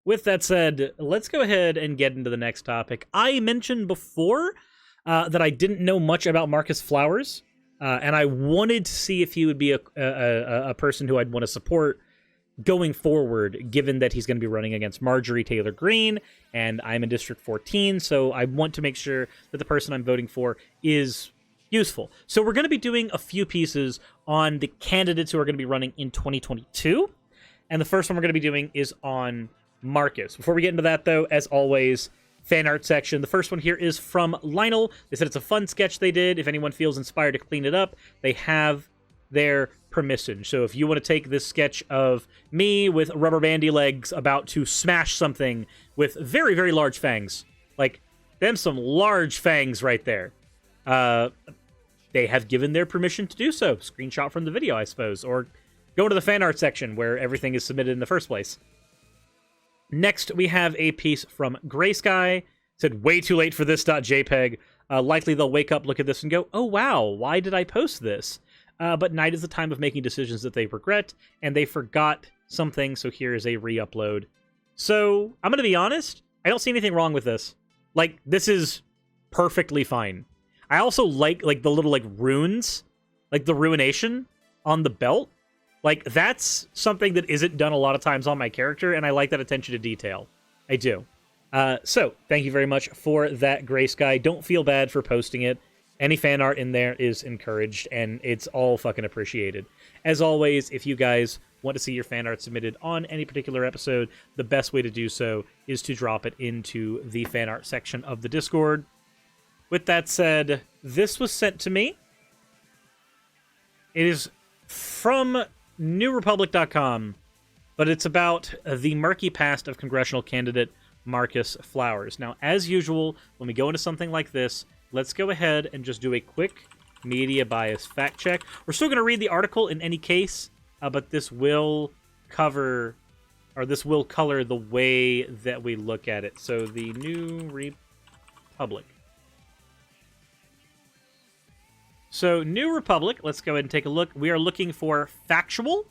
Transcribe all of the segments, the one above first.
With that said, let's go ahead and get into the next topic. I mentioned before that I didn't know much about Marcus Flowers, and I wanted to see if he would be a person who I'd want to support going forward, given that he's going to be running against Marjorie Taylor Greene, and I'm in District 14, so I want to make sure that the person I'm voting for is useful. So we're going to be doing a few pieces on the candidates who are going to be running in 2022, and the first one we're going to be doing is on Marcus. Before we get into that, though, as always, fan art section. The first one here is from Lionel. They said it's a fun sketch they did. If anyone feels inspired to clean it up, they have their permission. So if you want to take this sketch of me with rubber bandy legs about to smash something with very, very large fangs, like them some large fangs right there, they have given their permission to do so. Screenshot from the video, I suppose, or go to the fan art section where everything is submitted in the first place. Next, we have a piece from Gray Sky. Said, way too late for this .jpeg. Likely they'll wake up, look at this, and go, oh wow, why did I post this? But night is the time of making decisions that they regret, and they forgot something, so here is a re-upload. So, I'm going to be honest, I don't see anything wrong with this. Like, this is perfectly fine. I also like the little, like, runes, like the ruination on the belt. Like, that's something that isn't done a lot of times on my character, and I like that attention to detail. I do. So, thank you very much for that, Gray Sky. Don't feel bad for posting it. Any fan art in there is encouraged, and it's all fucking appreciated. As always, if you guys want to see your fan art submitted on any particular episode, the best way to do so is to drop it into the fan art section of the Discord. With that said, this was sent to me. It is from NewRepublic.com, but it's about the murky past of congressional candidate Marcus Flowers. Now, as usual, when we go into something like this, let's go ahead and just do a quick media bias fact check. We're still going to read the article in any case, but this will cover, or this will color the way that we look at it. So, the New Republic. So, New Republic, let's go ahead and take a look. We are looking for factual.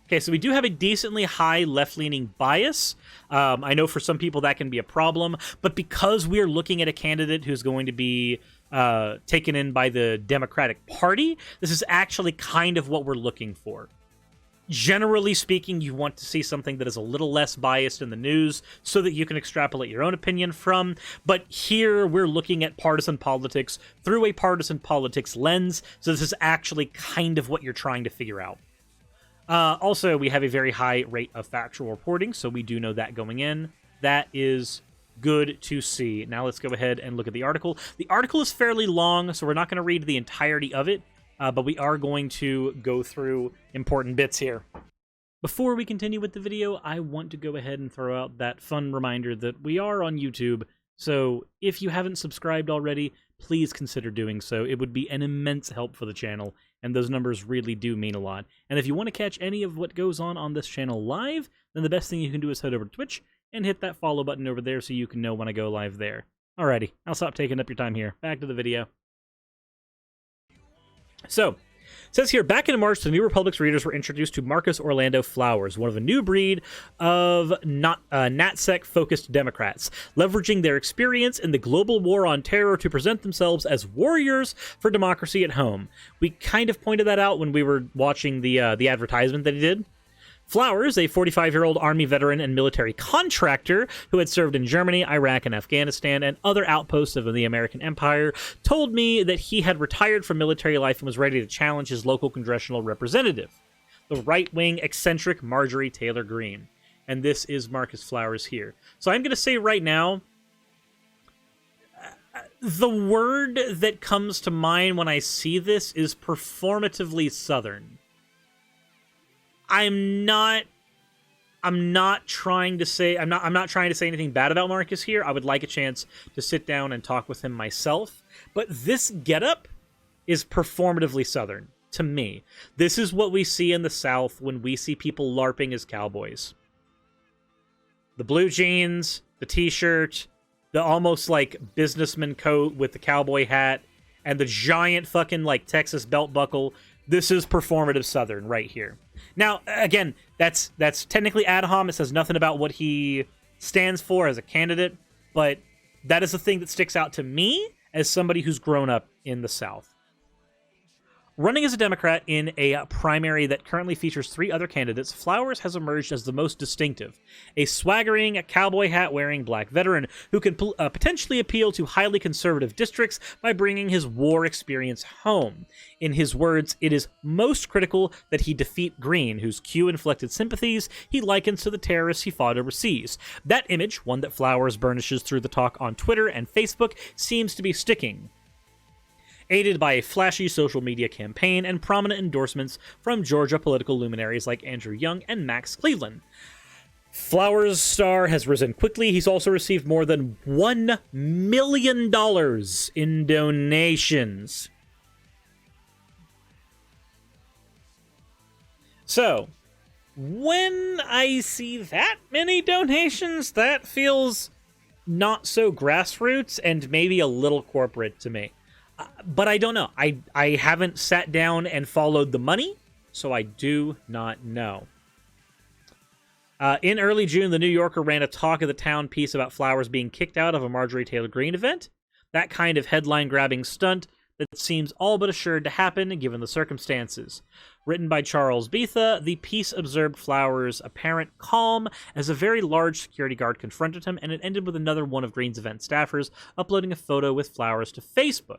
Okay, so we do have a decently high left-leaning bias. I know for some people that can be a problem, but because we are looking at a candidate who's going to be taken in by the Democratic Party, this is actually kind of what we're looking for. Generally speaking, you want to see something that is a little less biased in the news so that you can extrapolate your own opinion from. But here we're looking at partisan politics through a partisan politics lens, so this is actually kind of what you're trying to figure out. Also, we have a very high rate of factual reporting, so we do know that going in. That is good to see. Now let's go ahead and look at the article. The article is fairly long, so we're not going to read the entirety of it, but we are going to go through important bits here. Before we continue with the video, I want to go ahead and throw out that fun reminder that we are on YouTube, so if you haven't subscribed already, please consider doing so. It would be an immense help for the channel, and those numbers really do mean a lot. And if you want to catch any of what goes on this channel live, then the best thing you can do is head over to Twitch and hit that follow button over there so you can know when I go live there. Alrighty, I'll stop taking up your time here. Back to the video. So, it says here, back in March, the New Republic's readers were introduced to Marcus Orlando Flowers, one of a new breed of NatSec-focused Democrats, leveraging their experience in the global war on terror to present themselves as warriors for democracy at home. We kind of pointed that out when we were watching the advertisement that he did. Flowers, a 45-year-old Army veteran and military contractor who had served in Germany, Iraq, and Afghanistan, and other outposts of the American Empire, told me that he had retired from military life and was ready to challenge his local congressional representative, the right-wing eccentric Marjorie Taylor Greene. And this is Marcus Flowers here. So I'm going to say right now, the word that comes to mind when I see this is performatively Southern. I'm not trying to say anything bad about Marcus here. I would like a chance to sit down and talk with him myself. But this getup is performatively Southern to me. This is what we see in the South when we see people LARPing as cowboys. The blue jeans, the t-shirt, the almost like businessman coat with the cowboy hat, and the giant fucking like Texas belt buckle. This is performative Southern right here. Now, again, that's technically ad hom. It says nothing about what he stands for as a candidate, but that is the thing that sticks out to me as somebody who's grown up in the South. Running as a Democrat in a primary that currently features 3 other candidates, Flowers has emerged as the most distinctive. A swaggering, cowboy hat-wearing black veteran who can potentially appeal to highly conservative districts by bringing his war experience home. In his words, it is most critical that he defeat Greene, whose Q-inflected sympathies he likens to the terrorists he fought overseas. That image, one that Flowers burnishes through the talk on Twitter and Facebook, seems to be sticking, aided by a flashy social media campaign and prominent endorsements from Georgia political luminaries like Andrew Young and Max Cleveland. Flowers' star has risen quickly. He's also received more than $1 million in donations. So, when I see that many donations, that feels not so grassroots and maybe a little corporate to me. But I don't know. I haven't sat down and followed the money, so I do not know. In early June, the New Yorker ran a talk of the town piece about Flowers being kicked out of a Marjorie Taylor Greene event. That kind of headline-grabbing stunt that seems all but assured to happen given the circumstances. Written by Charles Betha, the piece observed Flowers' apparent calm as a very large security guard confronted him, and it ended with another one of Greene's event staffers uploading a photo with Flowers to Facebook.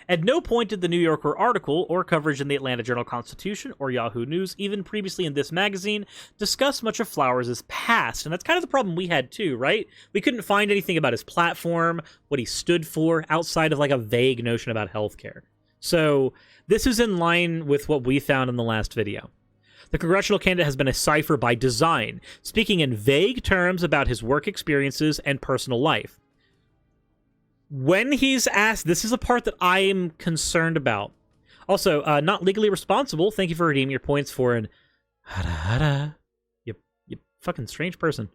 At no point did the New Yorker article, or coverage in the Atlanta Journal-Constitution, or Yahoo News, even previously in this magazine, discuss much of Flowers' past. And that's kind of the problem we had too, right? We couldn't find anything about his platform, what he stood for, outside of like a vague notion about healthcare. So this is in line with what we found in the last video. The congressional candidate has been a cipher by design, speaking in vague terms about his work experiences and personal life. When he's asked, this is a part that I am concerned about. Also, not legally responsible. Thank you for redeeming your points for an hada hada. You fucking strange person.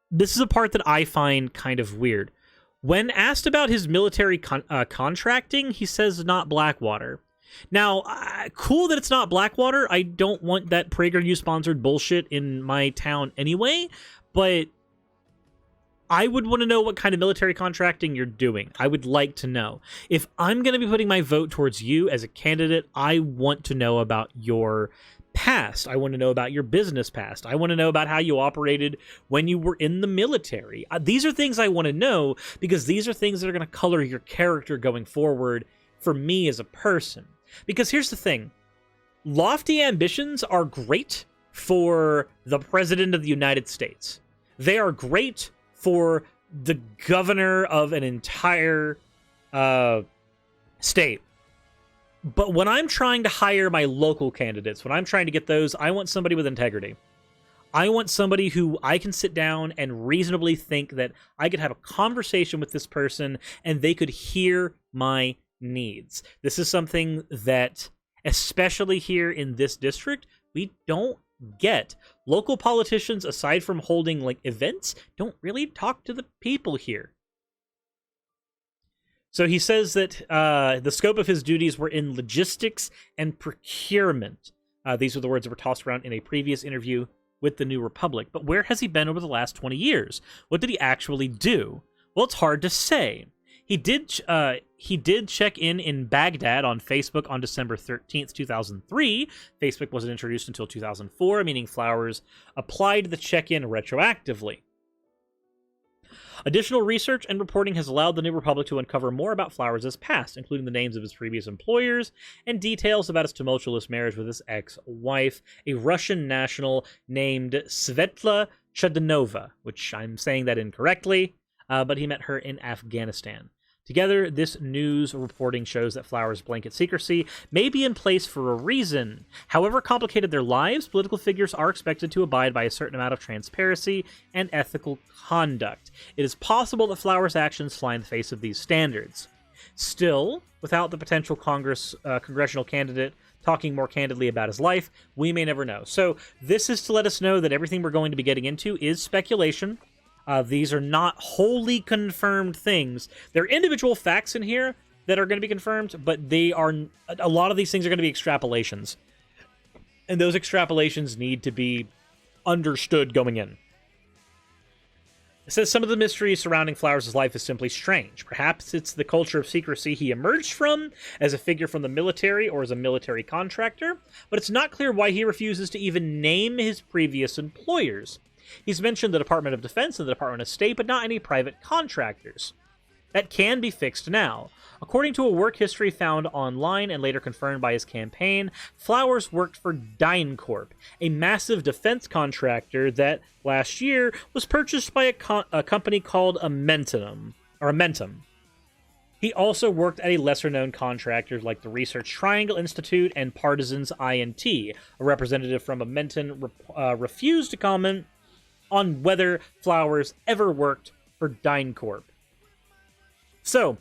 This is a part that I find kind of weird. When asked about his military contracting, he says not Blackwater. Now, cool that it's not Blackwater. I don't want that PragerU-sponsored bullshit in my town anyway, but I would want to know what kind of military contracting you're doing. I would like to know. If I'm going to be putting my vote towards you as a candidate, I want to know about your past. I want to know about your business past. I want to know about how you operated when you were in the military. These are things I want to know because these are things that are going to color your character going forward for me as a person. Because here's the thing. Lofty ambitions are great for the President of the United States. They are great for the governor of an entire state. But when I'm trying to hire my local candidates, when I'm trying to get those, I want somebody with integrity. I want somebody who I can sit down and reasonably think that I could have a conversation with this person and they could hear my needs. This is something that, especially here in this district, we don't get. Local politicians, aside from holding like events, don't really talk to the people here. So he says that the scope of his duties were in logistics and procurement. These were the words that were tossed around in a previous interview with the New Republic. But where has he been over the last 20 years? What did he actually do? Well, it's hard to say. He did check in Baghdad on Facebook on December 13th, 2003. Facebook wasn't introduced until 2004, meaning Flowers applied the check-in retroactively. Additional research and reporting has allowed the New Republic to uncover more about Flowers' past, including the names of his previous employers and details about his tumultuous marriage with his ex-wife, a Russian national named Svetla Chadanova, which I'm saying that incorrectly, but he met her in Afghanistan. Together, this news reporting shows that Flowers' blanket secrecy may be in place for a reason. However complicated their lives, political figures are expected to abide by a certain amount of transparency and ethical conduct. It is possible that Flowers' actions fly in the face of these standards. Still, without the potential congressional candidate talking more candidly about his life, we may never know. So this is to let us know that everything we're going to be getting into is speculation. These are not wholly confirmed things. There are individual facts in here that are going to be confirmed, but they are, a lot of these things are going to be extrapolations. And those extrapolations need to be understood going in. It says some of the mysteries surrounding Flowers' life is simply strange. Perhaps it's the culture of secrecy he emerged from as a figure from the military or as a military contractor, but it's not clear why he refuses to even name his previous employers. He's mentioned the Department of Defense and the Department of State, but not any private contractors. That can be fixed now. According to a work history found online and later confirmed by his campaign, Flowers worked for DynCorp, a massive defense contractor that, last year, was purchased by a company called Amentum. He also worked at a lesser-known contractor like the Research Triangle Institute and Partisans INT. A representative from Amentum refused to comment on whether Flowers ever worked for DynCorp. So,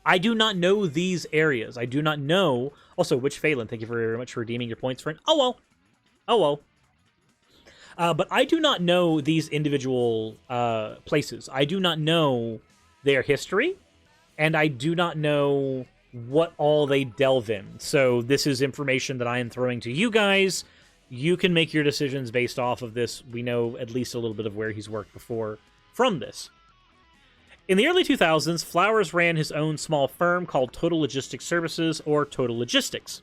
I do not know these areas. I do not know... Also, Witch Phelan, thank you very much for redeeming your points, friend. Oh, well. But I do not know these individual places. I do not know their history, and I do not know what all they delve in. So this is information that I am throwing to you guys. You can make your decisions based off of this. We know at least a little bit of where he's worked before from this. In the early 2000s, Flowers ran his own small firm called Total Logistics Services, or Total Logistics.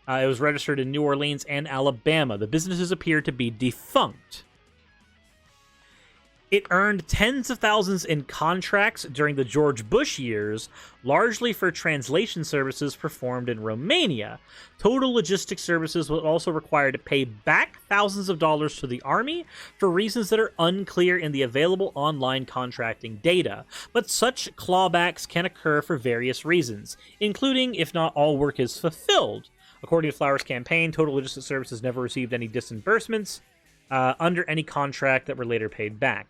It was registered in New Orleans and Alabama. The businesses appeared to be defunct. It earned tens of thousands in contracts during the George Bush years, largely for translation services performed in Romania. Total Logistics Services was also required to pay back thousands of dollars to the Army for reasons that are unclear in the available online contracting data. But such clawbacks can occur for various reasons, including if not all work is fulfilled. According to Flowers' campaign, Total Logistics Services never received any disbursements under any contract that were later paid back.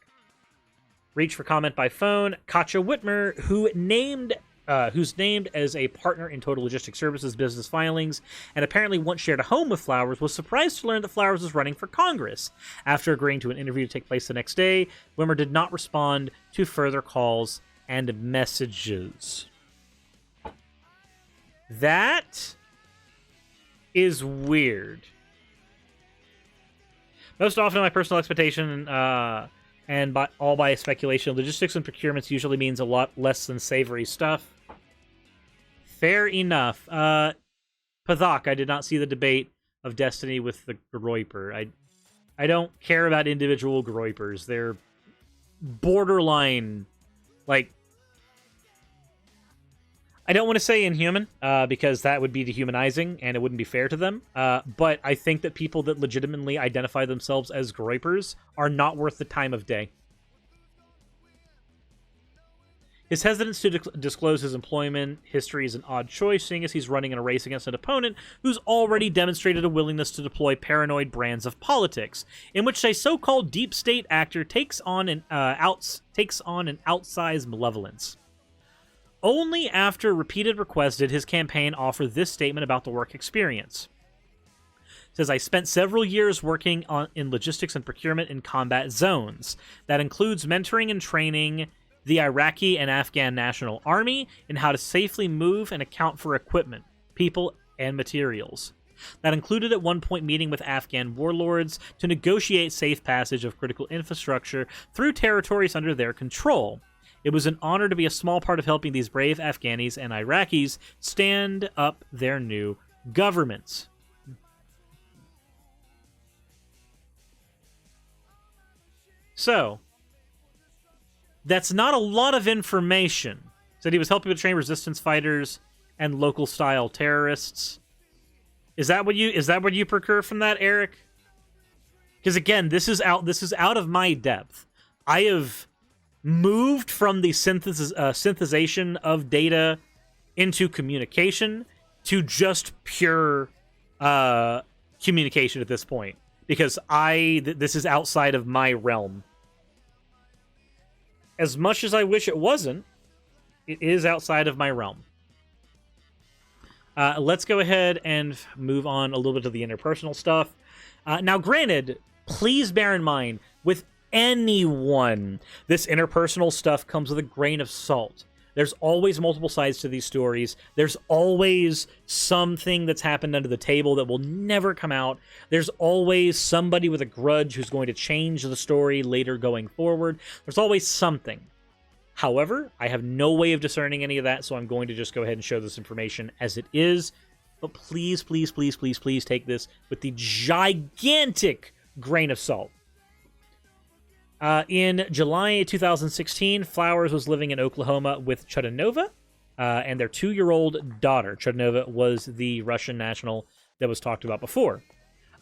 Reach for comment by phone. Katja Whitmer, who's named as a partner in Total Logistics Services business filings and apparently once shared a home with Flowers, was surprised to learn that Flowers was running for Congress. After agreeing to an interview to take place the next day, Whitmer did not respond to further calls and messages. That is weird. Most often, my personal expectation, and by speculation, logistics and procurements usually means a lot less than savory stuff. Fair enough. Pathak, I did not see the debate of Destiny with the Groiper. I don't care about individual Groipers. They're borderline, like... I don't want to say inhuman, because that would be dehumanizing, and it wouldn't be fair to them. But I think that people that legitimately identify themselves as Groipers are not worth the time of day. His hesitance to disclose his employment history is an odd choice, seeing as he's running in a race against an opponent who's already demonstrated a willingness to deploy paranoid brands of politics, in which a so-called deep state actor takes on an outsized malevolence. Only after repeated requests did his campaign offer this statement about the work experience. It says, I spent several years working in logistics and procurement in combat zones. That includes mentoring and training the Iraqi and Afghan National Army in how to safely move and account for equipment, people, and materials. That included at one point meeting with Afghan warlords to negotiate safe passage of critical infrastructure through territories under their control. It was an honor to be a small part of helping these brave Afghanis and Iraqis stand up their new governments. So, that's not a lot of information. Said he was helping to train resistance fighters and local style terrorists. Is that what you procure from that, Eric? Because again, this is out of my depth. I have moved from the synthesization of data into communication to just pure communication at this point, because this is outside of my realm. As much as I wish it wasn't, it is outside of my realm. Let's go ahead and move on a little bit to the interpersonal stuff. Now, granted, please bear in mind, with anyone, this interpersonal stuff comes with a grain of salt. There's always multiple sides to these stories. There's always something that's happened under the table that will never come out. There's always somebody with a grudge who's going to change the story later going forward. There's always something. However, I have no way of discerning any of that, so I'm going to just go ahead and show this information as it is. But please, please, please, please, please take this with the gigantic grain of salt. In July 2016, Flowers was living in Oklahoma with Chudinova and their 2-year-old daughter. Chudinova was the Russian national that was talked about before.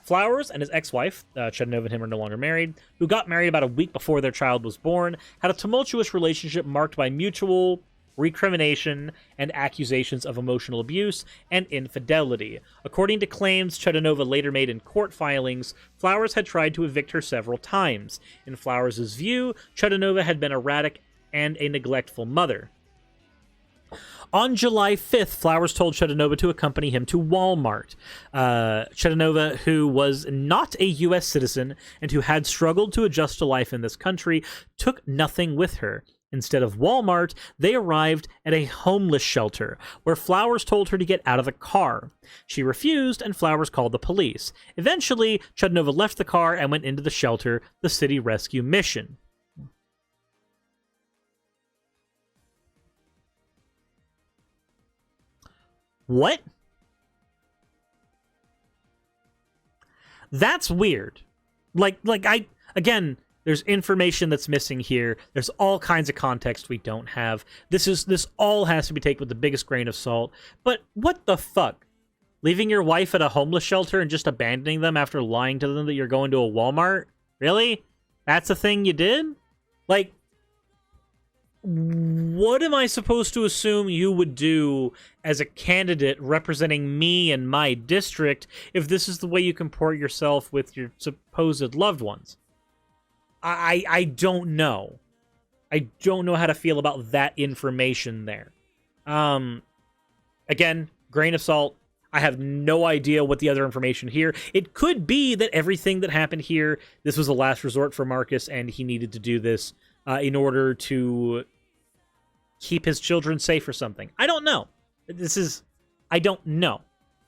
Flowers and his ex-wife, Chudinova and him are no longer married, who got married about a week before their child was born, had a tumultuous relationship marked by mutual recrimination and accusations of emotional abuse and infidelity. According to claims Chudinova later made in court filings, Flowers had tried to evict her several times. In Flowers' view, Chudinova had been erratic and a neglectful mother. On July 5th, Flowers told Chudinova to accompany him to Walmart. Chudinova, who was not a U.S. citizen and who had struggled to adjust to life in this country, took nothing with her. Instead of Walmart, they arrived at a homeless shelter, where Flowers told her to get out of the car. She refused, and Flowers called the police. Eventually, Chudinova left the car and went into the shelter, the city rescue mission. What? That's weird. Again, there's information that's missing here. There's all kinds of context we don't have. This all has to be taken with the biggest grain of salt. But what the fuck? Leaving your wife at a homeless shelter and just abandoning them after lying to them that you're going to a Walmart? Really? That's a thing you did? Like, what am I supposed to assume you would do as a candidate representing me and my district if this is the way you comport yourself with your supposed loved ones? I don't know. I don't know how to feel about that information there. Again, grain of salt. I have no idea what the other information here. It could be that everything that happened here, this was a last resort for Marcus, and he needed to do this in order to keep his children safe or something. I don't know. I don't know.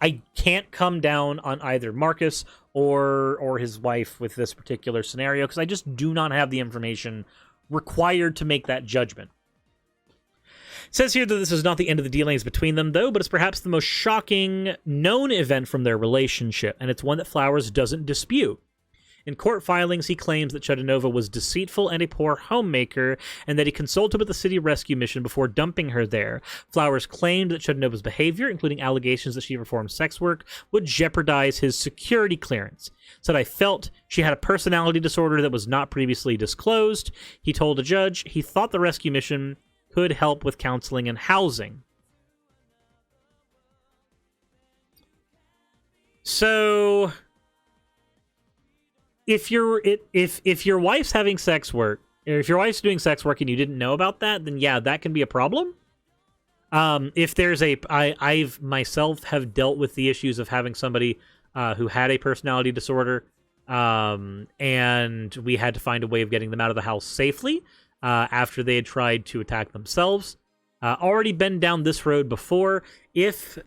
I can't come down on either Marcus or his wife with this particular scenario because I just do not have the information required to make that judgment. It says here that this is not the end of the dealings between them, though, but it's perhaps the most shocking known event from their relationship, and it's one that Flowers doesn't dispute. In court filings, he claims that Chudinova was deceitful and a poor homemaker, and that he consulted with the city rescue mission before dumping her there. Flowers claimed that Chudinova's behavior, including allegations that she performed sex work, would jeopardize his security clearance. Said, I felt she had a personality disorder that was not previously disclosed. He told a judge he thought the rescue mission could help with counseling and housing. So if your wife's having sex work, or if your wife's doing sex work and you didn't know about that, then yeah, that can be a problem. If there's I've myself have dealt with the issues of having somebody who had a personality disorder, and we had to find a way of getting them out of the house safely after they had tried to attack themselves. Already been down this road before. If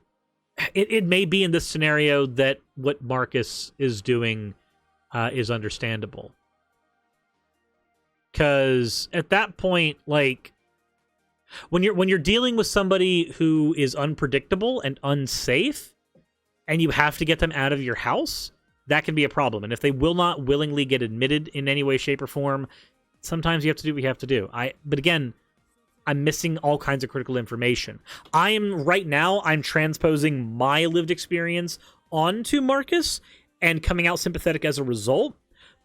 it may be in this scenario that what Marcus is doing is understandable. Because at that point, like, when you're dealing with somebody who is unpredictable and unsafe, and you have to get them out of your house, that can be a problem. And if they will not willingly get admitted in any way, shape, or form, sometimes you have to do what you have to do. But again, I'm missing all kinds of critical information. Right now, I'm transposing my lived experience onto Marcus and coming out sympathetic as a result,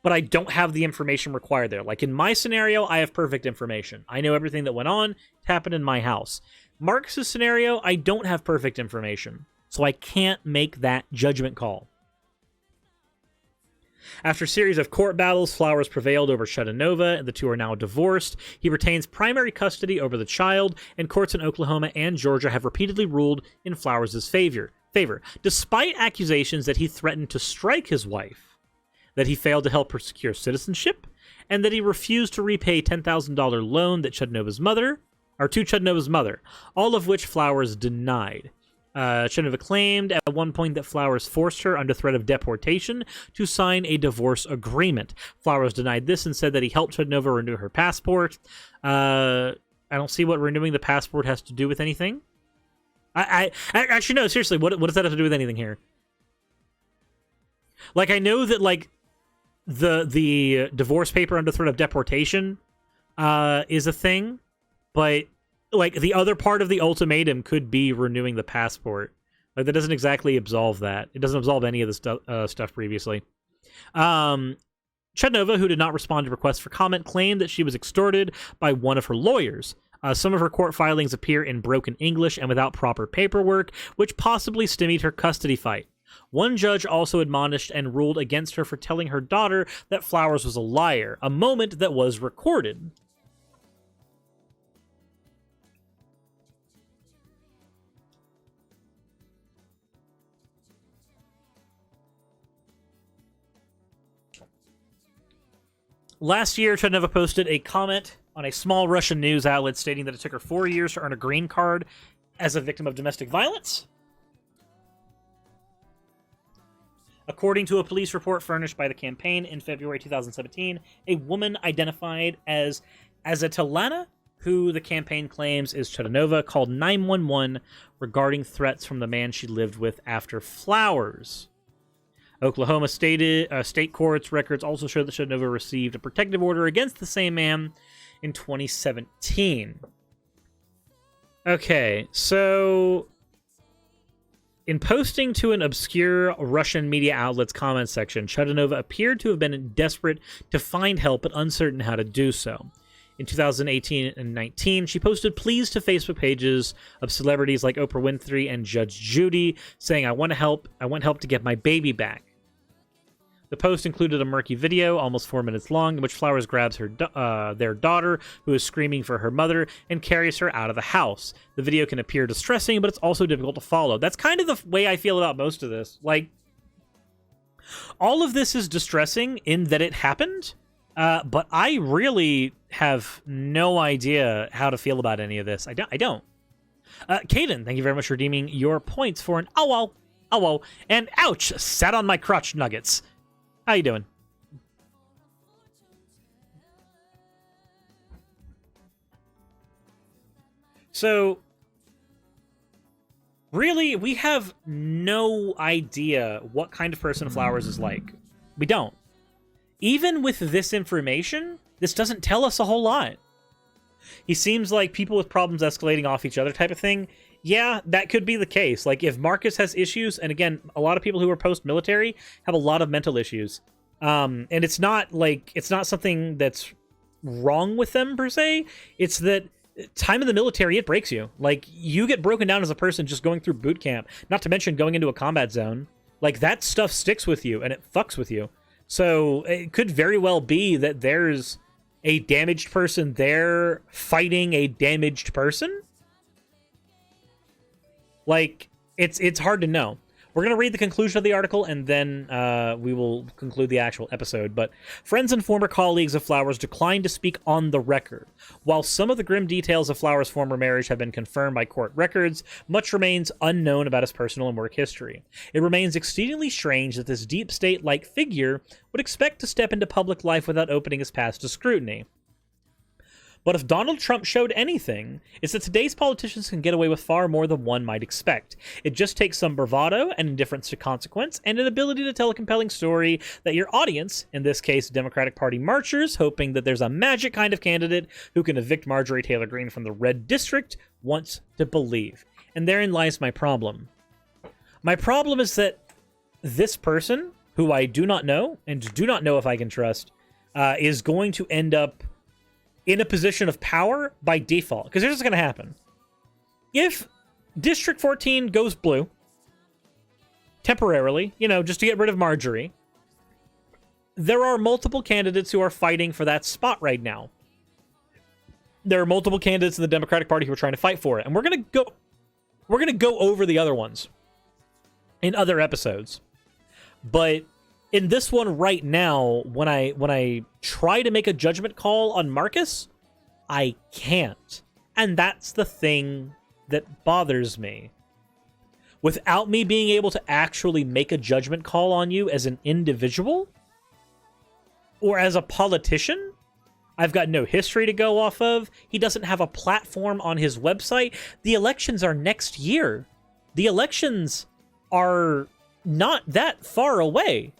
but I don't have the information required there. Like in my scenario, I have perfect information. I know everything that went on. It happened in my house. Marcus's scenario, I don't have perfect information, so I can't make that judgment call. After a series of court battles, Flowers prevailed over Chudinova, and the two are now divorced. He retains primary custody over the child, and courts in Oklahoma and Georgia have repeatedly ruled in Flowers' favor, despite accusations that he threatened to strike his wife, that he failed to help her secure citizenship, and that he refused to repay a $10,000 loan that Chudinova's mother or to Chudnova's mother, all of which Flowers denied. Chudnova claimed at one point that Flowers forced her under threat of deportation to sign a divorce agreement. Flowers denied this and said that he helped Chudnova renew her passport. I don't see what renewing the passport has to do with anything. I actually, no, seriously, what does that have to do with anything here? Like, I know that, like, the divorce paper under threat of deportation is a thing, but, like, the other part of the ultimatum could be renewing the passport. Like, that doesn't exactly absolve that. It doesn't absolve any of the stuff previously. Chudnova, who did not respond to requests for comment, claimed that she was extorted by one of her lawyers. Some of her court filings appear in broken English and without proper paperwork, which possibly stymied her custody fight. One judge also admonished and ruled against her for telling her daughter that Flowers was a liar, a moment that was recorded. Last year, Chudnova posted a comment on a small Russian news outlet stating that it took her 4 years to earn a green card as a victim of domestic violence. According to a police report furnished by the campaign in February 2017, a woman identified as Azatalana, who the campaign claims is Chudnova, called 911 regarding threats from the man she lived with after Flowers. Oklahoma state courts records also show that Chudnova received a protective order against the same man in 2017. Okay, so in posting to an obscure Russian media outlet's comment section, Chudnova appeared to have been desperate to find help but uncertain how to do so. In 2018 and 19, she posted pleas to Facebook pages of celebrities like Oprah Winfrey and Judge Judy, saying, I want help to get my baby back. The post included a murky video, almost 4 minutes long, in which Flowers grabs their daughter, who is screaming for her mother, and carries her out of the house. The video can appear distressing, but it's also difficult to follow. That's kind of the way I feel about most of this. Like, all of this is distressing in that it happened, but I really have no idea how to feel about any of this. I don't. Caden, thank you very much for redeeming your points for an ow, and ouch, sat on my crotch nuggets. How you doing? So, really, we have no idea what kind of person Flowers is like. We don't. Even with this information, this doesn't tell us a whole lot. He seems like people with problems escalating off each other type of thing. Yeah, that could be the case. Like, if Marcus has issues, and again, a lot of people who are post-military have a lot of mental issues. And it's not something that's wrong with them, per se. It's that time in the military, it breaks you. Like, you get broken down as a person just going through boot camp, not to mention going into a combat zone. Like, that stuff sticks with you, and it fucks with you. So, it could very well be that there's a damaged person there fighting a damaged person. Like, it's hard to know. We're going to read the conclusion of the article, and then we will conclude the actual episode. But friends and former colleagues of Flowers declined to speak on the record. While some of the grim details of Flowers' former marriage have been confirmed by court records, much remains unknown about his personal and work history. It remains exceedingly strange that this deep state-like figure would expect to step into public life without opening his past to scrutiny. But if Donald Trump showed anything, it's that today's politicians can get away with far more than one might expect. It just takes some bravado and indifference to consequence, and an ability to tell a compelling story that your audience, in this case Democratic Party marchers, hoping that there's a magic kind of candidate who can evict Marjorie Taylor Greene from the red district, wants to believe. And therein lies my problem. My problem is that this person, who I do not know, and do not know if I can trust, is going to end up in a position of power by default. Because here's what's going to happen. If District 14 goes blue, temporarily, just to get rid of Marjorie, there are multiple candidates who are fighting for that spot right now. There are multiple candidates in the Democratic Party who are trying to fight for it. And we're going to go over the other ones in other episodes. But in this one right now, when I try to make a judgment call on Marcus, I can't. And that's the thing that bothers me. Without me being able to actually make a judgment call on you as an individual or as a politician, I've got no history to go off of. He doesn't have a platform on his website. The elections are next year. The elections are not that far away.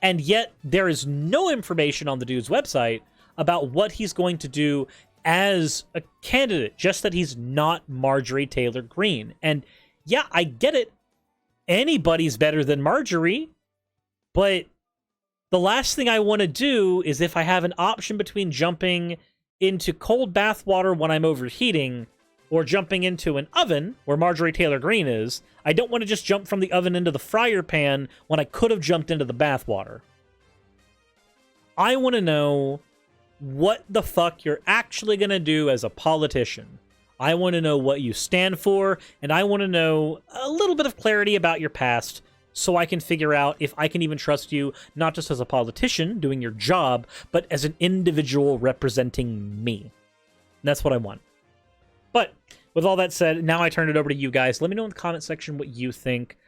And yet there is no information on the dude's website about what he's going to do as a candidate, just that he's not Marjorie Taylor Greene. And yeah, I get it. Anybody's better than Marjorie, but the last thing I want to do is, if I have an option between jumping into cold bath water when I'm overheating or jumping into an oven where Marjorie Taylor Greene is, I don't want to just jump from the oven into the fryer pan when I could have jumped into the bath water. I want to know what the fuck you're actually going to do as a politician. I want to know what you stand for, and I want to know a little bit of clarity about your past so I can figure out if I can even trust you, not just as a politician doing your job, but as an individual representing me. And that's what I want. But with all that said, now I turn it over to you guys. Let me know in the comment section what you think.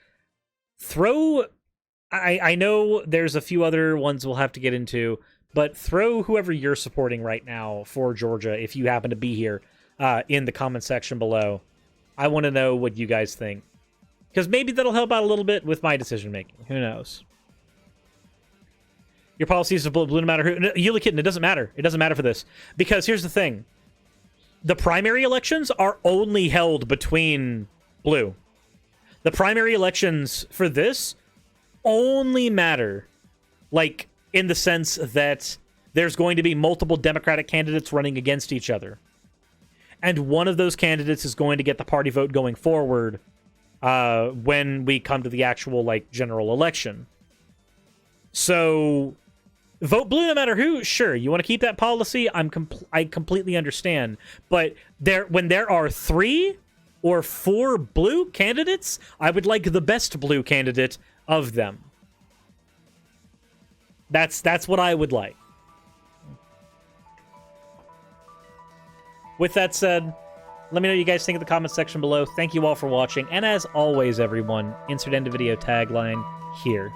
I know there's a few other ones we'll have to get into, but throw whoever you're supporting right now for Georgia, if you happen to be here, in the comment section below. I want to know what you guys think, because maybe that'll help out a little bit with my decision making. Who knows? Your policies are blue no matter who. No, Yuli Kitten, it doesn't matter. It doesn't matter for this, because here's the thing: the primary elections are only held between blue. The primary elections for this only matter, like, in the sense that there's going to be multiple Democratic candidates running against each other. And one of those candidates is going to get the party vote going forward when we come to the actual, like, general election. So, vote blue no matter who? Sure, you want to keep that policy? I completely understand. But when there are 3 or 4 blue candidates, I would like the best blue candidate of them. That's what I would like. With that said, let me know what you guys think in the comment section below. Thank you all for watching, and as always, everyone, insert end of video tagline here.